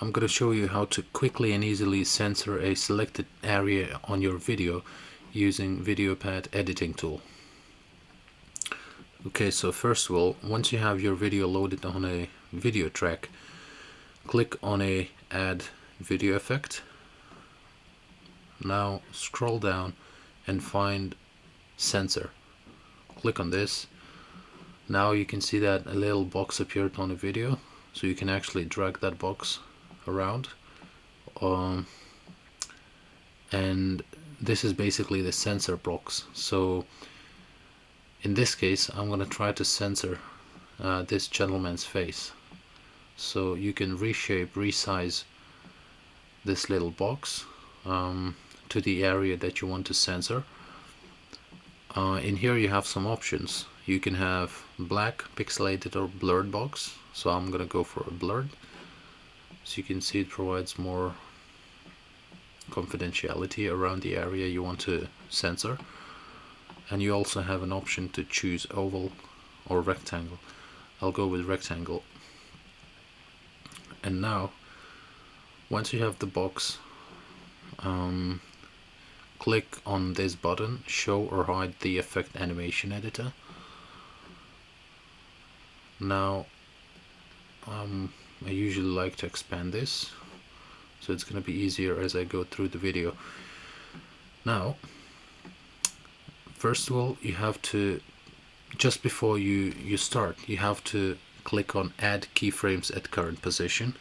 I'm going to show you how to quickly and easily censor a selected area on your video using VideoPad editing tool. Okay, so first of all, once you have your video loaded on a video track, click on a Add Video Effect. Now scroll down and find Censor. Click on this. Now you can see that a little box appeared on the video, so you can actually drag that box around. And this is basically the censor box. So in this case, I'm going to try to censor this gentleman's face. So you can reshape, resize this little box to the area that you want to censor. In here you have some options. You can have black, pixelated, or blurred box. So I'm going to go for a blurred. So you can see it provides more confidentiality around the area you want to censor. And you also have an option to choose oval or rectangle. I'll go with rectangle. And now, once you have the box, click on this button, show or hide the effect animation editor. Now, I usually like to expand this, so it's going to be easier as I go through the video. Now, first of all, you have to, just before you start, you have to click on Add Keyframes at Current Position.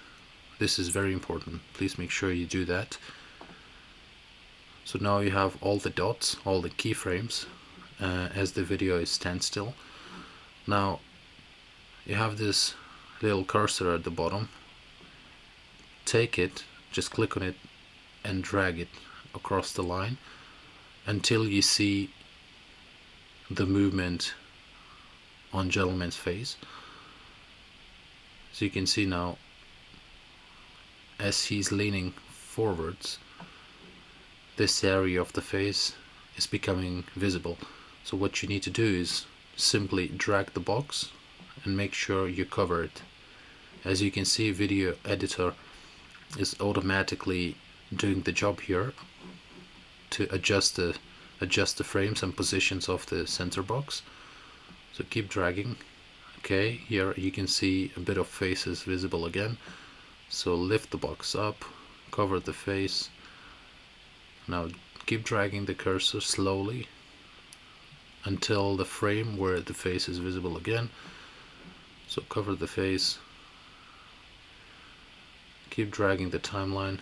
This is very important. Please make sure you do that. So now you have all the dots, all the keyframes, as the video is standstill. Now you have this little cursor at the bottom. Take it, just click on it and drag it across the line until you see the movement on gentleman's face. So you can see now, as he's leaning forwards, this area of the face is becoming visible. So what you need to do is simply drag the box and make sure you cover it. As you can see, Video Editor is automatically doing the job here to adjust the frames and positions of the censor box. So keep dragging. Okay, here you can see a bit of faces visible again. So lift the box up, cover the face. Now keep dragging the cursor slowly until the frame where the face is visible again. So cover the face. Keep dragging the timeline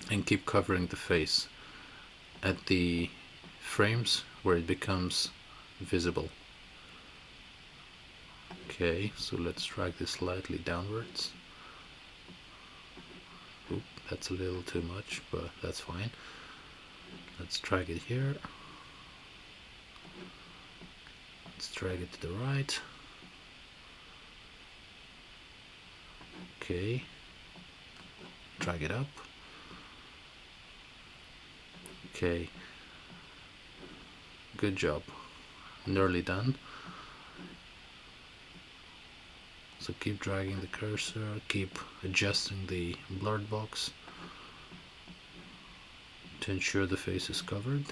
and keep covering the face at the frames where it becomes visible. Okay, so let's drag this slightly downwards. Oop, that's a little too much, but that's fine. Let's drag it here. Let's drag it to the right. Okay, drag it up. Okay, good job, nearly done. So keep dragging the cursor, keep adjusting the blurred box to ensure the face is covered.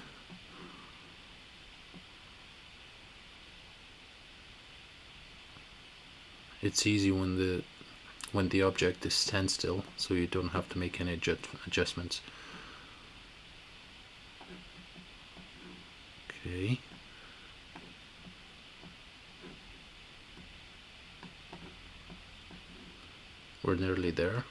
It's easy when the object is standstill, so you don't have to make any adjustments. Okay. We're nearly there.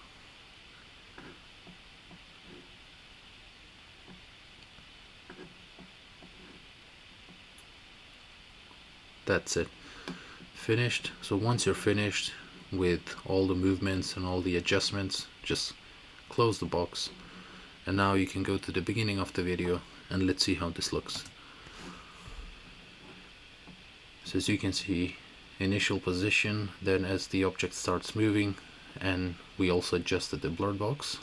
That's it. Finished. So once you're finished with all the movements and all the adjustments, just close the box. And now you can go to the beginning of the video and let's see how this looks. So as you can see, initial position, then as the object starts moving, and we also adjusted the blurred box.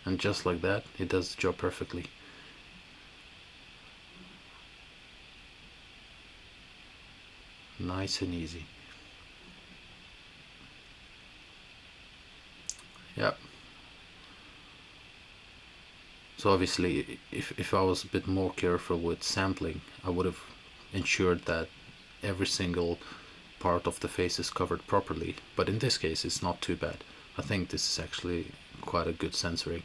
And just like that, it does the job perfectly. Nice and easy. So obviously, if I was a bit more careful with sampling, I would have ensured that every single part of the face is covered properly. But in this case, it's not too bad. I think this is actually quite a good censoring.